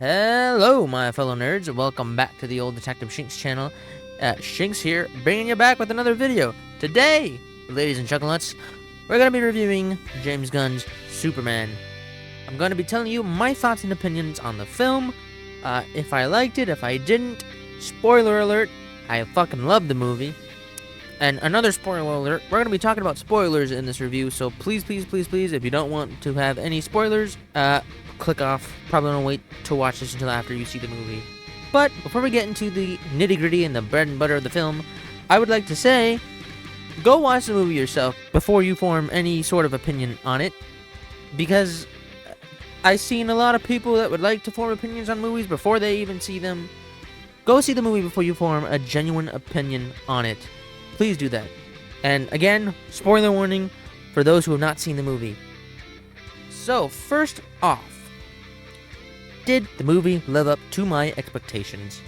Hello, my fellow nerds, and welcome back to the old DetectiveShinx channel. Shinx here, bringing you back with another video. Today, ladies and chucklenuts, we're going to be reviewing James Gunn's Superman. I'm going to be telling you my thoughts and opinions on the film, if I liked it, if I didn't. Spoiler alert, I fucking love the movie. And another spoiler alert, we're going to be talking about spoilers in this review, so please, if you don't want to have any spoilers, click off. Probably don't wait to watch this until after you see the movie. But before we get into the nitty-gritty and the bread and butter of the film, I would like to say, go watch the movie yourself before you form any sort of opinion on it, because I've seen a lot of people that would like to form opinions on movies before they even see them. Go see the movie before you form a genuine opinion on it. Please do that. And again, spoiler warning for those who have not seen the movie. So, first off, did the movie live up to my expectations?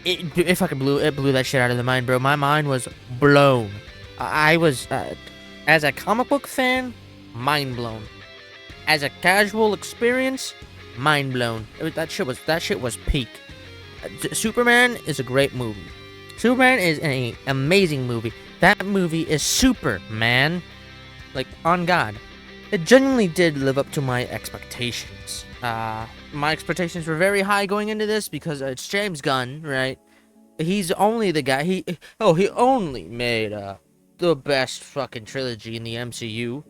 It fucking blew that shit out of the mind, bro. My mind was blown. I was, as a comic book fan, mind blown. As a casual experience, mind blown. That shit was peak. Superman is a great movie. Superman is an amazing movie. That movie is super, man. Like, on God. It genuinely did live up to my expectations. My expectations were very high going into this because it's James Gunn, right? He's only the guy, he only made, the best fucking trilogy in the MCU,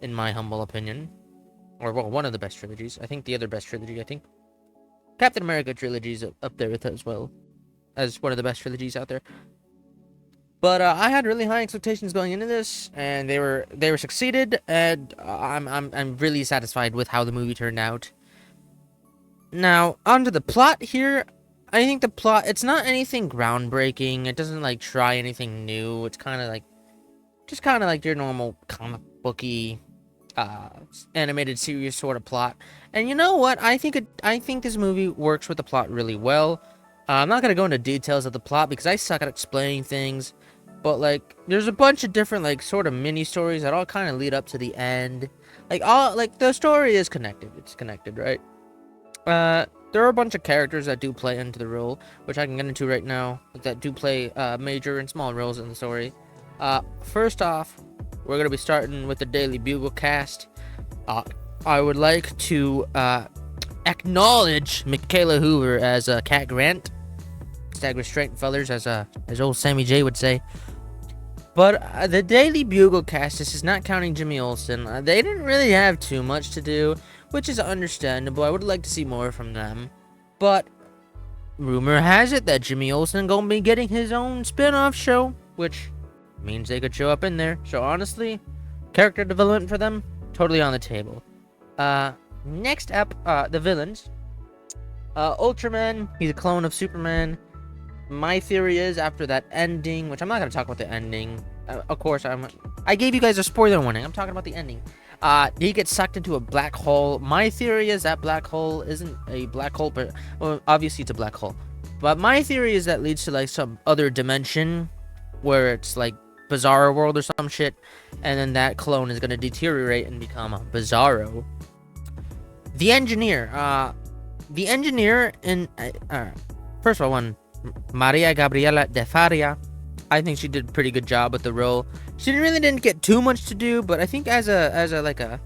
in my humble opinion. Or, well, one of the best trilogies. I think the other best trilogy, Captain America trilogy's up there with it as well, as one of the best trilogies out there. But I had really high expectations going into this, and they were succeeded, and I'm really satisfied with how the movie turned out. Now, onto the plot here. I think the plot, it's not anything groundbreaking. It doesn't like try anything new. It's kind of like your normal comic booky animated series sort of plot. And you know what? I think this movie works with the plot really well. I'm not gonna go into details of the plot because I suck at explaining things. But, like, there's a bunch of different, like, sort of mini-stories that all kind of lead up to the end. Like, the story is connected. It's connected, right? There are a bunch of characters that do play into the role, which I can get into right now, that do play, major and small roles in the story. First off, we're gonna be starting with the Daily Bugle cast. I would like to, acknowledge Michaela Hoover as, Cat Grant. Stag restraint fellers, as old Sammy J would say. But the Daily Bugle cast, this is not counting Jimmy Olsen, they didn't really have too much to do, which is understandable. I would like to see more from them. But rumor has it that Jimmy Olsen gonna be getting his own spin-off show, which means they could show up in there. So honestly, character development for them, totally on the table. Next up, the villains. Ultraman, he's a clone of Superman. My theory is, after that ending, which I'm not going to talk about the ending, of course, I gave you guys a spoiler warning, I'm talking about the ending. He gets sucked into a black hole. My theory is that black hole isn't a black hole, but, well, obviously it's a black hole. But my theory is that leads to, like, some other dimension, where it's, like, Bizarro World or some shit, and then that clone is going to deteriorate and become a Bizarro. The engineer, in, first of all, Maria Gabriela de Faria, I think she did a pretty good job with the role. She didn't get too much to do, but I think as a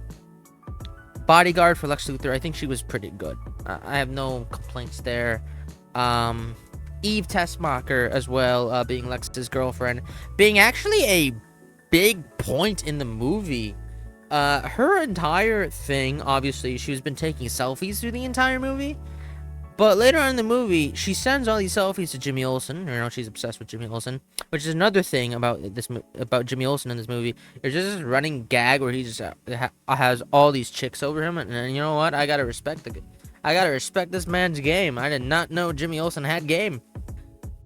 bodyguard for Lex Luthor, I think she was pretty good. I have no complaints there. Eve Tessmacher as well, being Lex's girlfriend, being actually a big point in the movie. Her entire thing, obviously, she's been taking selfies through the entire movie. But later on in the movie, she sends all these selfies to Jimmy Olsen. You know, she's obsessed with Jimmy Olsen, which is another thing about Jimmy Olsen in this movie. There's just this running gag where he just has all these chicks over him, and you know what? I gotta respect this man's game. I did not know Jimmy Olsen had game.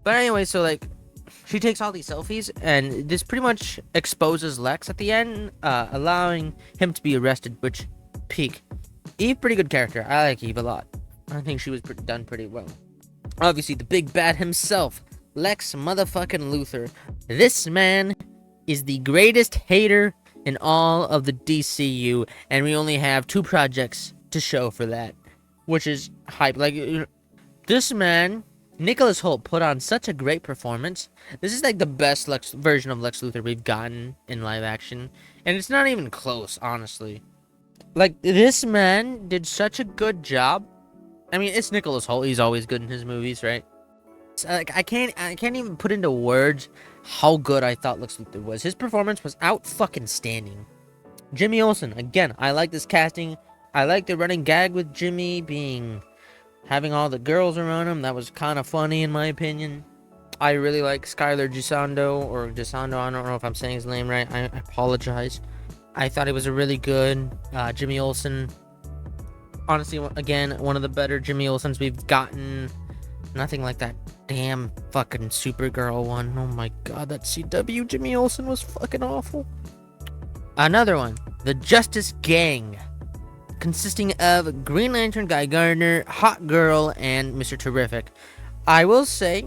But anyway, so like, she takes all these selfies, and this pretty much exposes Lex at the end, allowing him to be arrested, which, peak. Eve, pretty good character. I like Eve a lot. I think she was done pretty well. Obviously, the big bad himself, Lex motherfucking Luthor. This man is the greatest hater in all of the DCU, and we only have 2 projects to show for that. which is hype. Like, this man, Nicholas Hoult, put on such a great performance. This is like the best version of Lex Luthor we've gotten in live action, and it's not even close, honestly. Like, this man did such a good job. I mean, it's Nicholas Hoult. He's always good in his movies, right? So, like, I can't even put into words how good I thought Lex Luthor was. His performance was out fucking standing. Jimmy Olsen, again, I like this casting. I like the running gag with Jimmy having all the girls around him. That was kind of funny in my opinion. I really like Skylar Gisondo, I don't know if I'm saying his name right. I apologize. I thought he was a really good Jimmy Olsen. Honestly, again, one of the better Jimmy Olsens we've gotten. Nothing like that damn fucking Supergirl one. Oh my god, that CW Jimmy Olsen was fucking awful. Another one, the Justice Gang, consisting of Green Lantern, Guy Gardner, Hot Girl, and Mr. Terrific. I will say,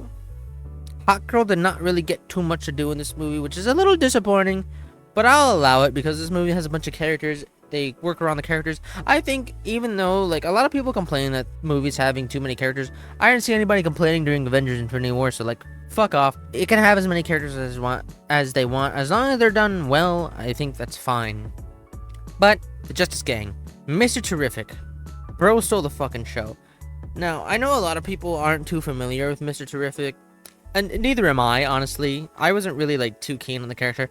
Hot Girl did not really get too much to do in this movie, which is a little disappointing, but I'll allow it because this movie has a bunch of characters. They work around the characters. I think even though, like, a lot of people complain that movies having too many characters, I didn't see anybody complaining during Avengers Infinity War, so, like, fuck off. It can have as many characters as they want. As long as they're done well, I think that's fine. But, the Justice Gang. Mr. Terrific. Bro stole the fucking show. Now, I know a lot of people aren't too familiar with Mr. Terrific, and neither am I, honestly. I wasn't really, like, too keen on the character.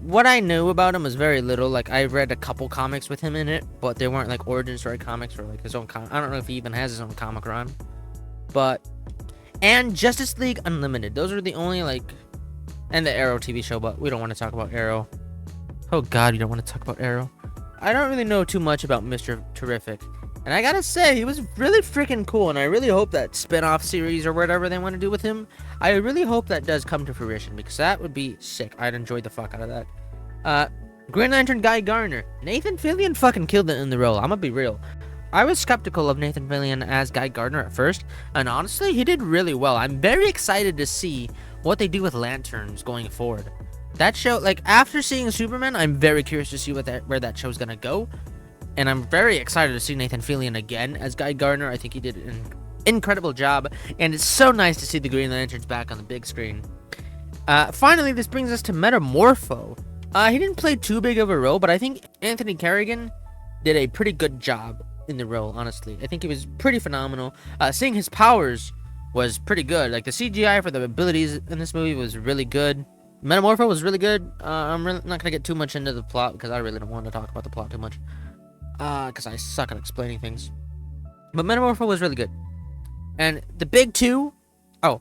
What I knew about him was very little. Like, I read a couple comics with him in it, but they weren't, like, origin story comics or, like, his own I don't know if he even has his own comic run. But, and Justice League Unlimited. Those are the only, like, and the Arrow TV show, but we don't want to talk about Arrow. Oh, God, you don't want to talk about Arrow. I don't really know too much about Mr. Terrific. And I gotta say, he was really freaking cool, and I really hope that spin-off series or whatever they want to do with him, I really hope that does come to fruition, because that would be sick. I'd enjoy the fuck out of that. Green Lantern Guy Gardner. Nathan Fillion fucking killed it in the role, I'm gonna be real. I was skeptical of Nathan Fillion as Guy Gardner at first, and honestly, he did really well. I'm very excited to see what they do with lanterns going forward. That show, like, after seeing Superman, I'm very curious to see where that show's gonna go. And I'm very excited to see Nathan Fillion again as Guy Gardner. I think he did an incredible job. And it's so nice to see the Green Lanterns back on the big screen. Finally, this brings us to Metamorpho. He didn't play too big of a role, but I think Anthony Carrigan did a pretty good job in the role, honestly. I think he was pretty phenomenal. Seeing his powers was pretty good. Like, the CGI for the abilities in this movie was really good. Metamorpho was really good. I'm really not going to get too much into the plot because I really don't want to talk about the plot too much. Because I suck at explaining things. But Metamorpho was really good. And the big two... Oh,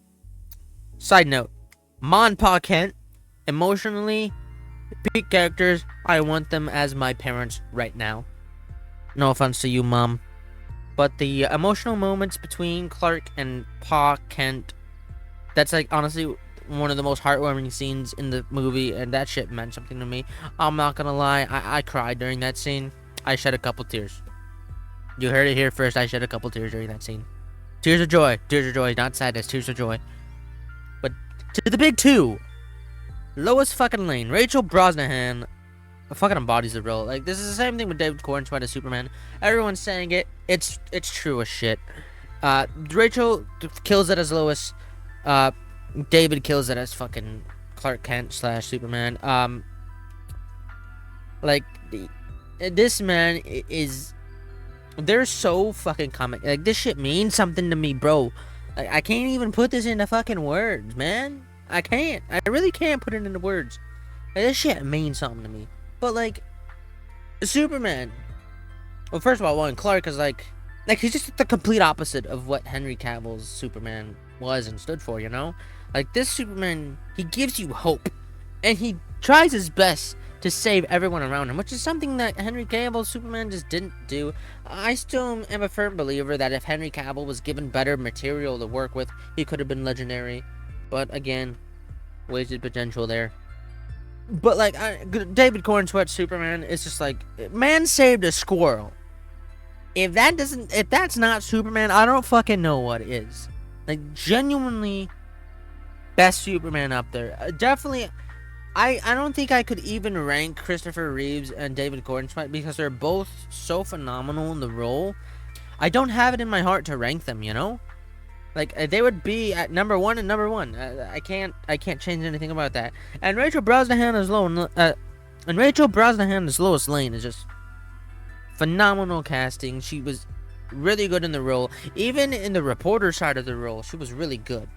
side note. Ma and Pa Kent, emotionally, peak characters. I want them as my parents right now. No offense to you, Mom. But the emotional moments between Clark and Pa Kent, that's, like, honestly one of the most heartwarming scenes in the movie, and that shit meant something to me. I'm not gonna lie, I cried during that scene. I shed a couple tears. You heard it here first. I shed a couple tears during that scene. Tears of joy, not sadness, tears of joy. But to the big two, Lois fucking Lane, Rachel Brosnahan, fucking embodies the role. Like, this is the same thing with David Cornsweet as Superman. Everyone's saying it. It's true as shit. Rachel kills it as Lois. David kills it as fucking Clark Kent / Superman. Like, this man is... They're so fucking comic. Like, this shit means something to me, bro. Like, I can't even put this into fucking words, man. I can't. I really can't put it into words. Like, this shit means something to me. But, like, Superman... Well, first of all, one, Clark is like, he's just the complete opposite of what Henry Cavill's Superman was and stood for, you know? Like, this Superman, he gives you hope. And he tries his best to save everyone around him, which is something that Henry Cavill's Superman just didn't do. I still am a firm believer that if Henry Cavill was given better material to work with, he could have been legendary. But again, wasted potential there. But like, David Cornsweet's Superman is just like, man saved a squirrel. If that's not Superman, I don't fucking know what is. Like, genuinely, best Superman up there. Definitely. I don't think I could even rank Christopher Reeves and David Cornsweet because they're both so phenomenal in the role. I don't have it in my heart to rank them, you know? Like, they would be at number 1 and number 1. I can't change anything about that. And Rachel Brosnahan as Lois Lane is just phenomenal casting. She was really good in the role. Even in the reporter side of the role, she was really good.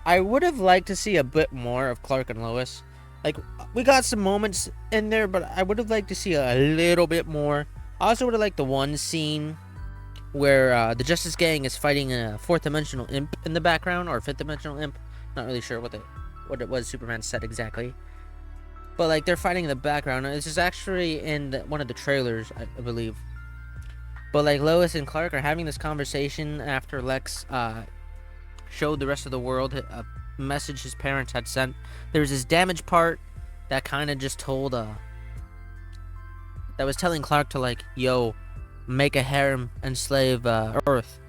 I would have liked to see a bit more of Clark and Lois. Like, we got some moments in there, but I would have liked to see a little bit more. I also would have liked the one scene where the Justice Gang is fighting a 4th dimensional imp in the background, or 5th dimensional imp. Not really sure what it was Superman said exactly. But like, they're fighting in the background. This is actually in one of the trailers, I believe. But like, Lois and Clark are having this conversation after Lex showed the rest of the world a message his parents had sent. There's this damaged part that kind of just told that was telling Clark to, like, yo, make a harem, enslave Earth.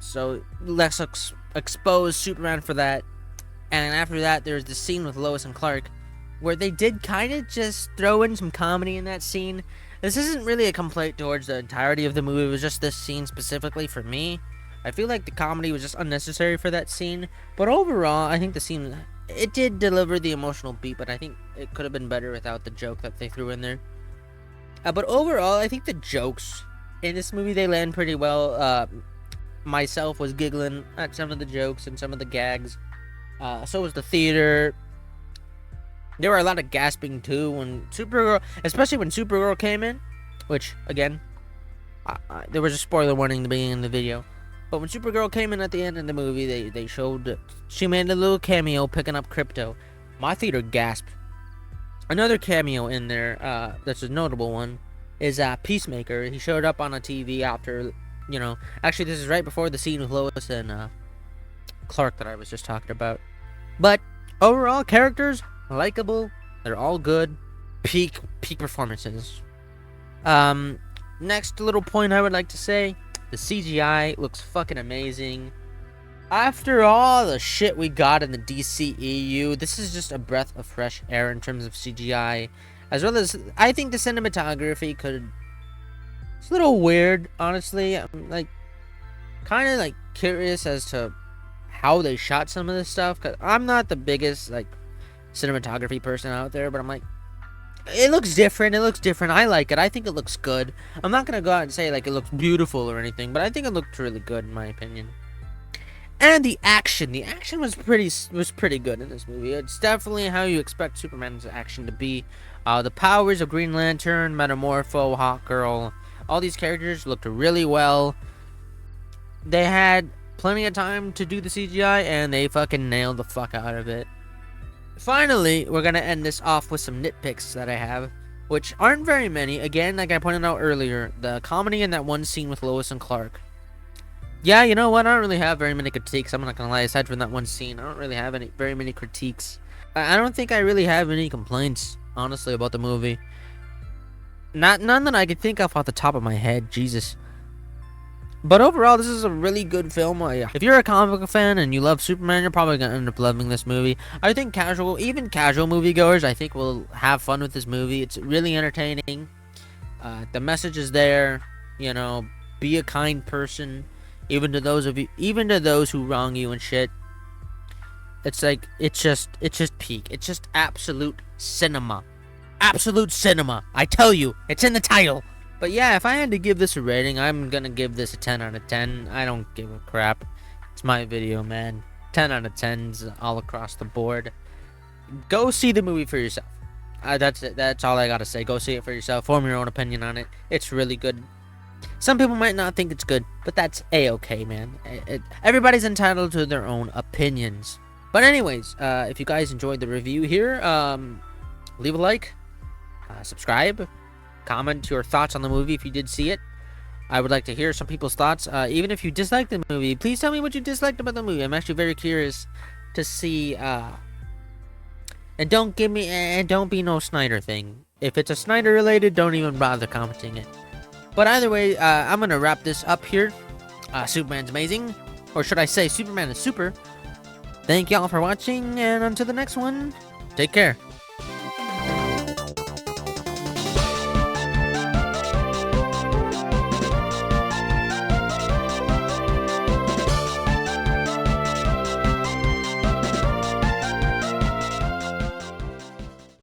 So Lex exposed Superman for that. And after that, there's the scene with Lois and Clark where they did kind of just throw in some comedy in that scene. This isn't really a complaint towards the entirety of the movie. It was just this scene specifically for me. I feel like the comedy was just unnecessary for that scene. But overall, I think the scene, it did deliver the emotional beat, but I think it could have been better without the joke that they threw in there. But overall, I think the jokes in this movie, they land pretty well. Myself was giggling at some of the jokes and some of the gags. So was the theater. There were a lot of gasping too when Supergirl, especially when Supergirl came in, which, again, there was a spoiler warning in the beginning of the video. But when Supergirl came in at the end of the movie, they showed she made a little cameo picking up Krypto. My theater gasped. Another cameo in there, that's a notable one, is Peacemaker. He showed up on a TV after, you know, actually this is right before the scene with Lois and Clark that I was just talking about. But overall, characters, likable, they're all good, peak performances. Next little point I would like to say, the CGI looks fucking amazing. After all the shit we got in the DCEU, this is just a breath of fresh air in terms of CGI. As well as, I think the cinematography it's a little weird, honestly. I'm like, kind of like curious as to how they shot some of this stuff, because I'm not the biggest like cinematography person out there, but I'm like, it looks different. I like it. I think it looks good. I'm not gonna go out and say like it looks beautiful or anything, but I think it looked really good in my opinion. And the action was pretty good in this movie. It's definitely how you expect Superman's action to be. The powers of Green Lantern, Metamorpho, Hawkgirl, all these characters looked really well. They had plenty of time to do the CGI, and they fucking nailed the fuck out of it. Finally, we're gonna end this off with some nitpicks that I have, which aren't very many. Again, like I pointed out earlier, the comedy in that one scene with Lois and Clark. Yeah, you know what? I don't really have very many critiques. I'm not gonna lie. Aside from that one scene, I don't really have very many critiques. I don't think I really have any complaints, honestly, about the movie. None that I could think of off the top of my head. Jesus. But overall, this is a really good film. If you're a comic book fan and you love Superman, you're probably gonna end up loving this movie. I think even casual moviegoers, I think, will have fun with this movie. It's really entertaining. The message is there. You know, be a kind person. Even to those who wrong you and shit. It's like, it's just peak. It's just absolute cinema. Absolute cinema. I tell you, it's in the title. But yeah, if I had to give this a rating, I'm gonna give this a 10 out of 10. I don't give a crap. It's my video, man. 10 out of 10s all across the board. Go see the movie for yourself. That's it. That's all I gotta say. Go see it for yourself. Form your own opinion on it. It's really good. Some people might not think it's good, but that's a-okay, man. Everybody's entitled to their own opinions. But anyways, if you guys enjoyed the review here, leave a like, subscribe, comment your thoughts on the movie if you did see it. I would like to hear some people's thoughts. Even if you disliked the movie, please tell me what you disliked about the movie. I'm actually very curious to see. And don't be no Snyder thing. If it's a Snyder related, don't even bother commenting it. But either way, I'm gonna wrap this up here. Superman's amazing, or should I say, Superman is super. Thank y'all for watching, and until the next one, take care.